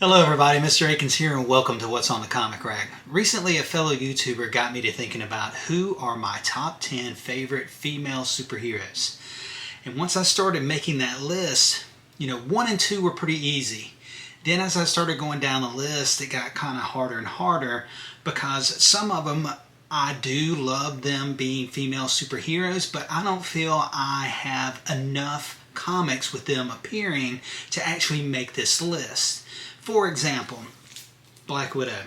Hello everybody, Mr. Akins here and welcome to What's on the Comic Rack. Recently a fellow YouTuber got me to thinking about who are my top 10 favorite female superheroes. And once I started making that list, 1 and 2 were pretty easy. Then as I started going down the list, it got kind of harder and harder because some of them, I do love them being female superheroes, but I don't feel I have enough comics with them appearing to actually make this list. For example, Black Widow.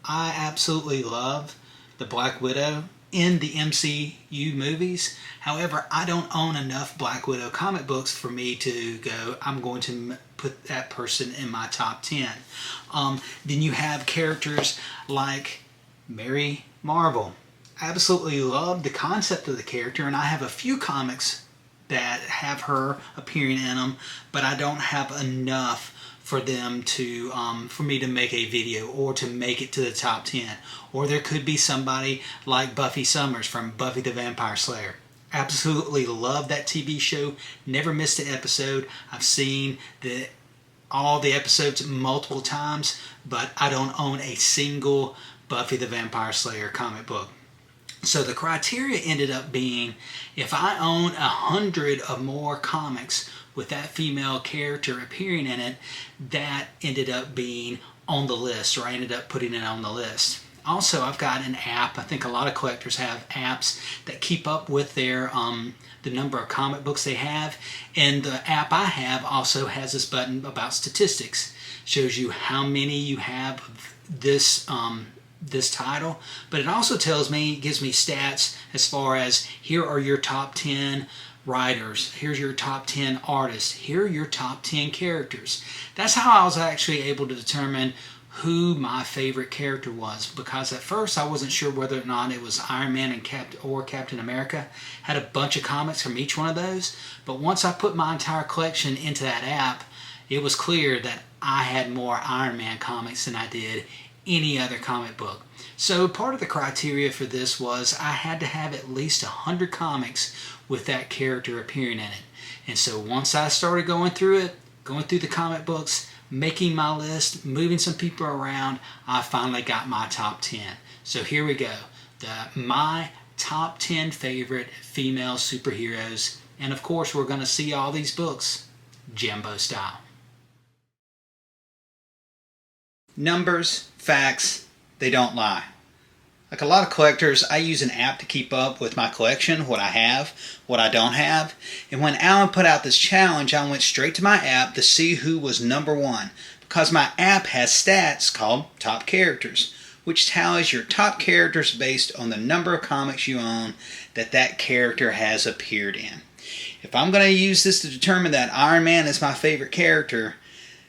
I absolutely love the Black Widow in the MCU movies. However, I don't own enough Black Widow comic books for me to go, I'm going to put that person in my top 10. Then you have characters like Marvel. I absolutely love the concept of the character, and I have a few comics that have her appearing in them, but I don't have enough for them to for me to make a video or to make it to the top 10. Or there could be somebody like Buffy Summers from Buffy the Vampire Slayer. Absolutely love that TV show, never missed an episode. I've seen all the episodes multiple times, but I don't own a single Buffy the Vampire Slayer comic book. So the criteria ended up being, if I own 100 or more comics with that female character appearing in it, that ended up being on the list, or I ended up putting it on the list. Also, I've got an app. I think a lot of collectors have apps that keep up with their the number of comic books they have, and the app I have also has this button about statistics. Shows you how many you have of this title, but it also gives me stats as far as here are your top 10 writers, here's your top 10 artists, here are your top 10 characters. That's how I was actually able to determine who my favorite character was, because at first I wasn't sure whether or not it was Iron Man and Captain America. Had a bunch of comics from each one of those, but once I put my entire collection into that app, it was clear that I had more Iron Man comics than I did any other comic book. So part of the criteria for this was I had to have at least 100 comics with that character appearing in it. And so once I started going through the comic books, making my list, moving some people around, I finally got my top 10. So here we go. My top 10 favorite female superheroes. And of course we're going to see all these books Jumbo style. Numbers, facts, they don't lie. Like a lot of collectors, I use an app to keep up with my collection, what I have, what I don't have. And when Alan put out this challenge, I went straight to my app to see who was number one, because my app has stats called Top Characters, which tallies your top characters based on the number of comics you own that character has appeared in. If I'm going to use this to determine that Iron Man is my favorite character,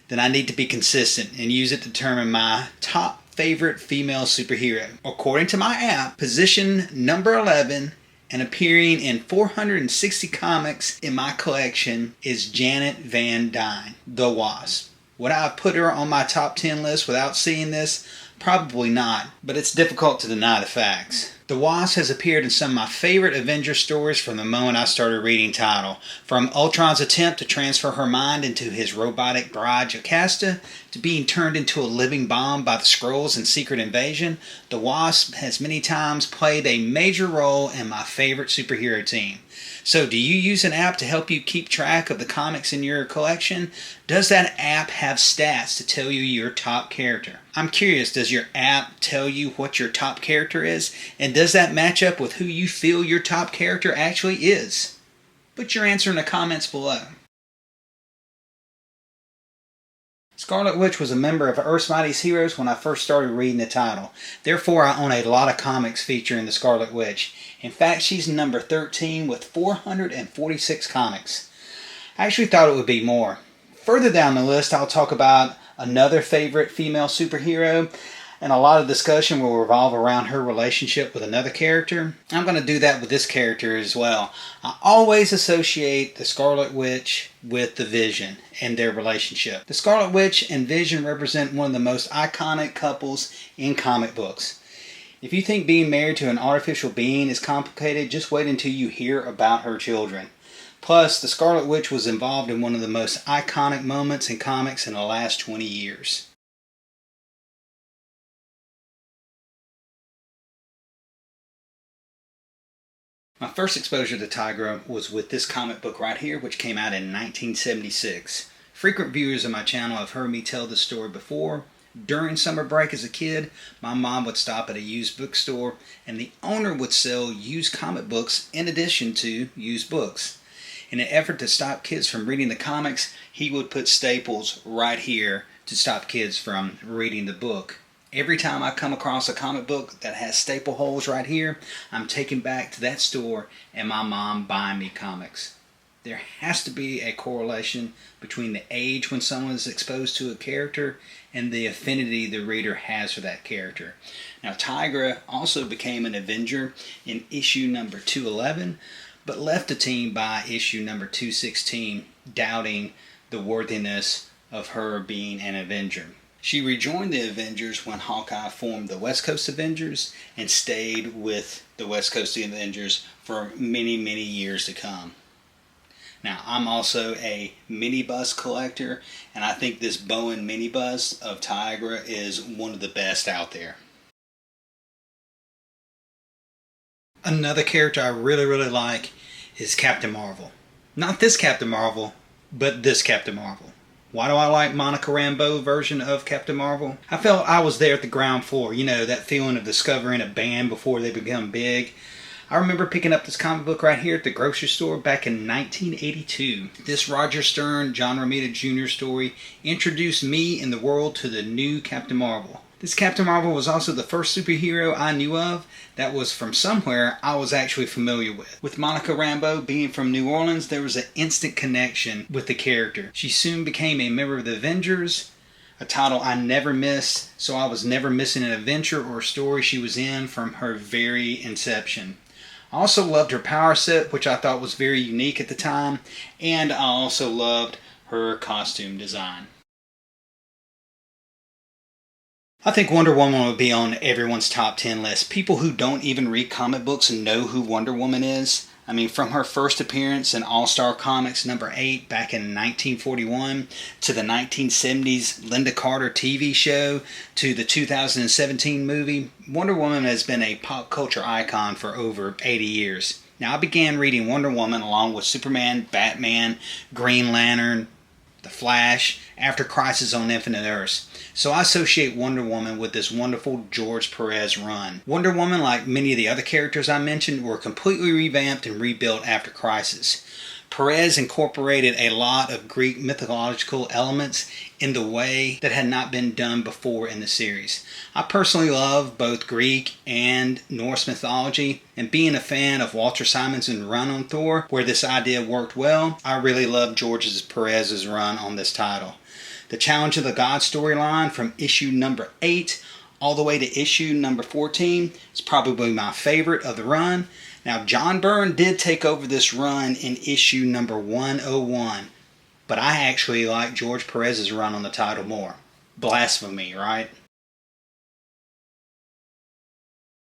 then I need to be consistent and use it to determine my top favorite female superhero. According to my app, position number 11 and appearing in 460 comics in my collection is Janet Van Dyne, the Wasp. Would I have put her on my top 10 list without seeing this? Probably not, but it's difficult to deny the facts. The Wasp has appeared in some of my favorite Avengers stories from the moment I started reading title. From Ultron's attempt to transfer her mind into his robotic bride Jocasta, to being turned into a living bomb by the Skrulls in Secret Invasion, the Wasp has many times played a major role in my favorite superhero team. So do you use an app to help you keep track of the comics in your collection? Does that app have stats to tell you your top character? I'm curious, does your app tell you what your top character is? And does that match up with who you feel your top character actually is? Put your answer in the comments below. Scarlet Witch was a member of Earth's Mightiest Heroes when I first started reading the title. Therefore, I own a lot of comics featuring the Scarlet Witch. In fact, she's number 13 with 446 comics. I actually thought it would be more. Further down the list, I'll talk about another favorite female superhero, and a lot of discussion will revolve around her relationship with another character. I'm going to do that with this character as well. I always associate the Scarlet Witch with the Vision and their relationship. The Scarlet Witch and Vision represent one of the most iconic couples in comic books. If you think being married to an artificial being is complicated, just wait until you hear about her children. Plus, the Scarlet Witch was involved in one of the most iconic moments in comics in the last 20 years. My first exposure to Tigra was with this comic book right here, which came out in 1976. Frequent viewers of my channel have heard me tell this story before. During summer break as a kid, my mom would stop at a used bookstore and the owner would sell used comic books in addition to used books. In an effort to stop kids from reading the comics, he would put staples right here to stop kids from reading the book. Every time I come across a comic book that has staple holes right here, I'm taken back to that store and my mom buying me comics. There has to be a correlation between the age when someone is exposed to a character and the affinity the reader has for that character. Now, Tigra also became an Avenger in issue number 211, but left the team by issue number 216, doubting the worthiness of her being an Avenger. She rejoined the Avengers when Hawkeye formed the West Coast Avengers and stayed with the West Coast Avengers for many, many years to come. Now, I'm also a minibus collector, and I think this Bowen minibus of Tigra is one of the best out there. Another character I really like is Captain Marvel. Not this Captain Marvel, but this Captain Marvel. Why do I like Monica Rambeau's version of Captain Marvel? I felt I was there at the ground floor. You know, that feeling of discovering a band before they become big. I remember picking up this comic book right here at the grocery store back in 1982. This Roger Stern, John Romita Jr. story introduced me in the world to the new Captain Marvel. This Captain Marvel was also the first superhero I knew of that was from somewhere I was actually familiar with. With Monica Rambeau being from New Orleans, there was an instant connection with the character. She soon became a member of the Avengers, a title I never missed, so I was never missing an adventure or story she was in from her very inception. I also loved her power set, which I thought was very unique at the time, and I also loved her costume design. I think Wonder Woman would be on everyone's top 10 list. People who don't even read comic books know who Wonder Woman is. I mean, from her first appearance in All-Star Comics number 8 back in 1941 to the 1970s Linda Carter TV show to the 2017 movie, Wonder Woman has been a pop culture icon for over 80 years. Now, I began reading Wonder Woman along with Superman, Batman, Green Lantern, The Flash, after Crisis on Infinite Earths. So I associate Wonder Woman with this wonderful George Perez run. Wonder Woman, like many of the other characters I mentioned, were completely revamped and rebuilt after Crisis. Perez incorporated a lot of Greek mythological elements in the way that had not been done before in the series. I personally love both Greek and Norse mythology, and being a fan of Walter Simonson's run on Thor, where this idea worked well, I really love George Perez's run on this title. The Challenge of the Gods storyline from issue number 8 all the way to issue number 14 is probably my favorite of the run. Now, John Byrne did take over this run in issue number 101, but I actually like George Perez's run on the title more. Blasphemy, right?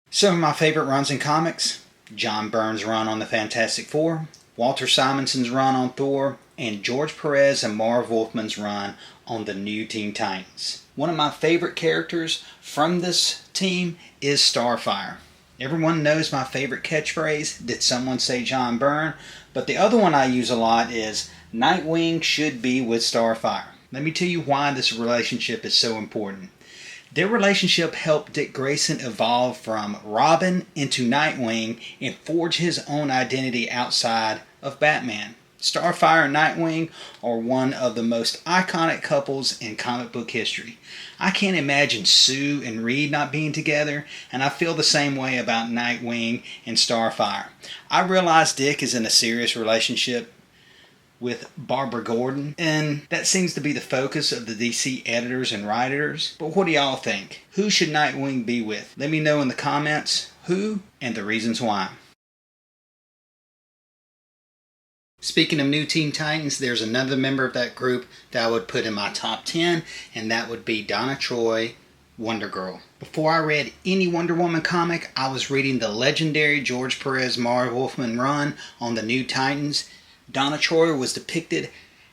Some of my favorite runs in comics: John Byrne's run on the Fantastic Four, Walter Simonson's run on Thor, and George Perez and Marv Wolfman's run on the new Teen Titans. One of my favorite characters from this team is Starfire. Everyone knows my favorite catchphrase, "Did someone say John Byrne?" But the other one I use a lot is, "Nightwing should be with Starfire." Let me tell you why this relationship is so important. Their relationship helped Dick Grayson evolve from Robin into Nightwing and forge his own identity outside of Batman. Starfire and Nightwing are one of the most iconic couples in comic book history. I can't imagine Sue and Reed not being together, and I feel the same way about Nightwing and Starfire. I realize Dick is in a serious relationship with Barbara Gordon, and that seems to be the focus of the DC editors and writers. But what do y'all think? Who should Nightwing be with? Let me know in the comments who and the reasons why. Speaking of new Teen Titans, there's another member of that group that I would put in my top 10, and that would be Donna Troy, Wondergirl. Before I read any Wonder Woman comic, I was reading the legendary George Perez Marv Wolfman run on the New Titans. Donna Troy was depicted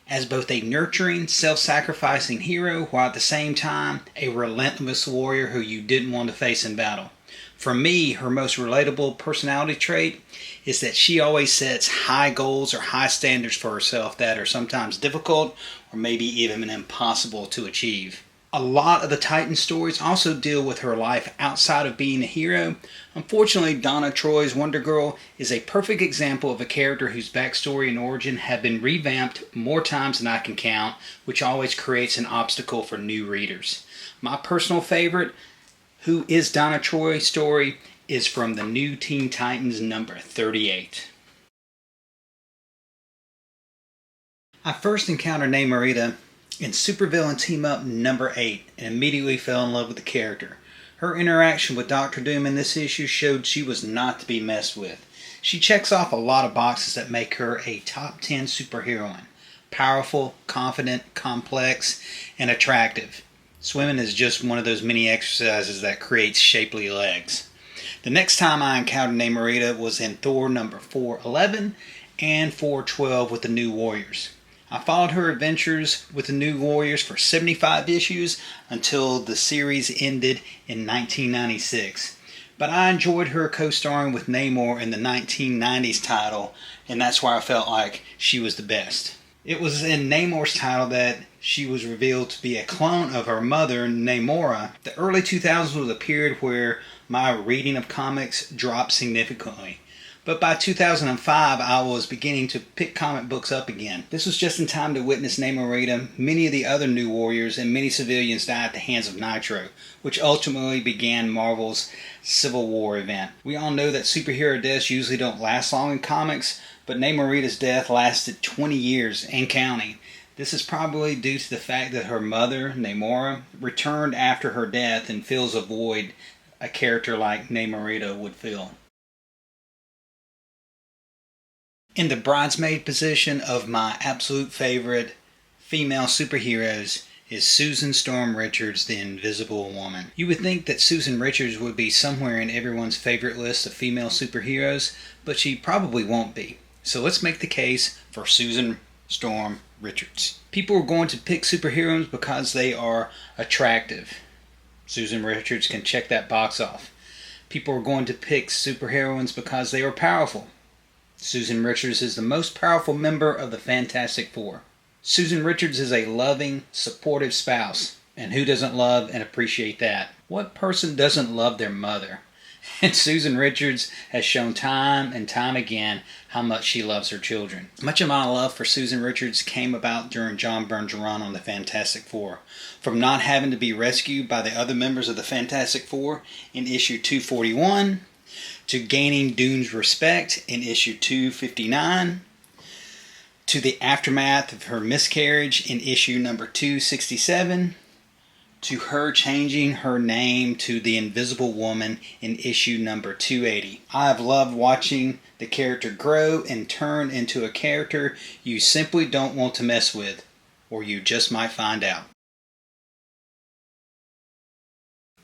as both a nurturing, self-sacrificing hero, while at the same time a relentless warrior who you didn't want to face in battle. For me, her most relatable personality trait is that she always sets high goals or high standards for herself that are sometimes difficult or maybe even impossible to achieve. A lot of the Titan stories also deal with her life outside of being a hero. Unfortunately, Donna Troy's Wondergirl is a perfect example of a character whose backstory and origin have been revamped more times than I can count, which always creates an obstacle for new readers. My personal favorite, Who is Donna Troy story, is from the new Teen Titans number 38. I first encountered Namorita in Supervillain Team Up number 8 and immediately fell in love with the character. Her interaction with Doctor Doom in this issue showed she was not to be messed with. She checks off a lot of boxes that make her a top 10 superheroine. Powerful, confident, complex, and attractive. Swimming is just one of those mini exercises that creates shapely legs. The next time I encountered Namorita was in Thor number 411 and 412 with the New Warriors. I followed her adventures with the New Warriors for 75 issues until the series ended in 1996. But I enjoyed her co-starring with Namor in the 1990s title, and that's why I felt like she was the best. It was in Namor's title that she was revealed to be a clone of her mother, Namora. The early 2000s was a period where my reading of comics dropped significantly. But by 2005, I was beginning to pick comic books up again. This was just in time to witness Namorita, many of the other New Warriors, and many civilians die at the hands of Nitro, which ultimately began Marvel's Civil War event. We all know that superhero deaths usually don't last long in comics, but Namorita's death lasted 20 years and counting. This is probably due to the fact that her mother, Namora, returned after her death and fills a void a character like Namorita would fill. In the bridesmaid position of my absolute favorite female superheroes is Susan Storm Richards, the Invisible Woman. You would think that Susan Richards would be somewhere in everyone's favorite list of female superheroes, but she probably won't be. So let's make the case for Susan Storm Richards. People are going to pick superheroes because they are attractive. Susan Richards can check that box off. People are going to pick superheroines because they are powerful. Susan Richards is the most powerful member of the Fantastic Four. Susan Richards is a loving, supportive spouse. And who doesn't love and appreciate that? What person doesn't love their mother? And Susan Richards has shown time and time again how much she loves her children. Much of my love for Susan Richards came about during John Byrne's run on the Fantastic Four. From not having to be rescued by the other members of the Fantastic Four in issue 241, to gaining Doom's respect in issue 259, to the aftermath of her miscarriage in issue number 267, to her changing her name to the Invisible Woman in issue number 280. I have loved watching the character grow and turn into a character you simply don't want to mess with, or you just might find out.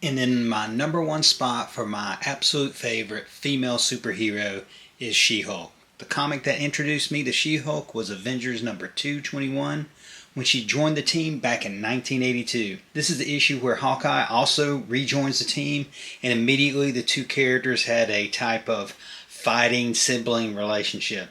And then my number one spot for my absolute favorite female superhero is She-Hulk. The comic that introduced me to She-Hulk was Avengers number 221 when she joined the team back in 1982. This is the issue where Hawkeye also rejoins the team, and immediately the two characters had a type of fighting sibling relationship.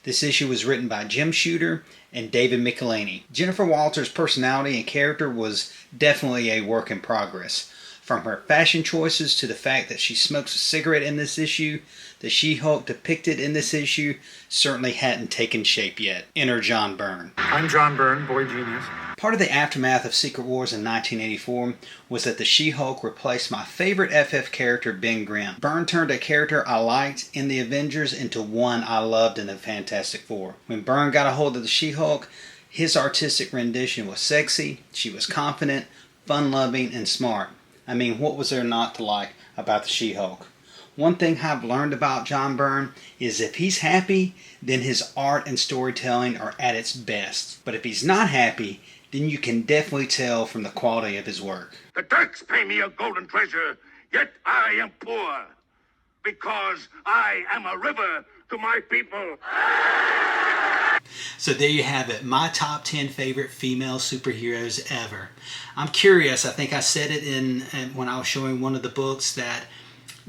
This issue was written by Jim Shooter and David Michelini. Jennifer Walters' personality and character was definitely a work in progress. From her fashion choices to the fact that she smokes a cigarette in this issue, the She-Hulk depicted in this issue certainly hadn't taken shape yet. Enter John Byrne. I'm John Byrne, boy genius. Part of the aftermath of Secret Wars in 1984 was that the She-Hulk replaced my favorite FF character, Ben Grimm. Byrne turned a character I liked in the Avengers into one I loved in the Fantastic Four. When Byrne got a hold of the She-Hulk, his artistic rendition was sexy, she was confident, fun-loving, and smart. I mean, what was there not to like about the She-Hulk? One thing I've learned about John Byrne is if he's happy, then his art and storytelling are at its best. But if he's not happy, then you can definitely tell from the quality of his work. The Turks pay me a golden treasure, yet I am poor, because I am a river to my people. So there you have it, my top 10 favorite female superheroes ever. I'm curious, I think I said it when I was showing one of the books that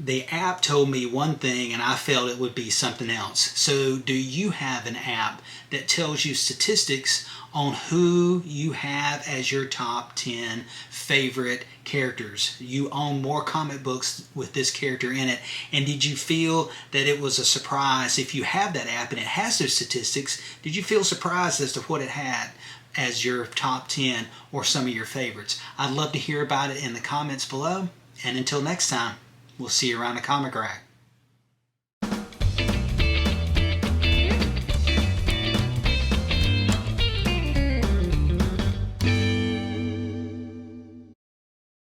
The app told me one thing and I felt it would be something else. So do you have an app that tells you statistics on who you have as your top 10 favorite characters? You own more comic books with this character in it, and did you feel that it was a surprise? If you have that app and it has those statistics, did you feel surprised as to what it had as your top 10 or some of your favorites? I'd love to hear about it in the comments below, and until next time, we'll see you around the comic rack.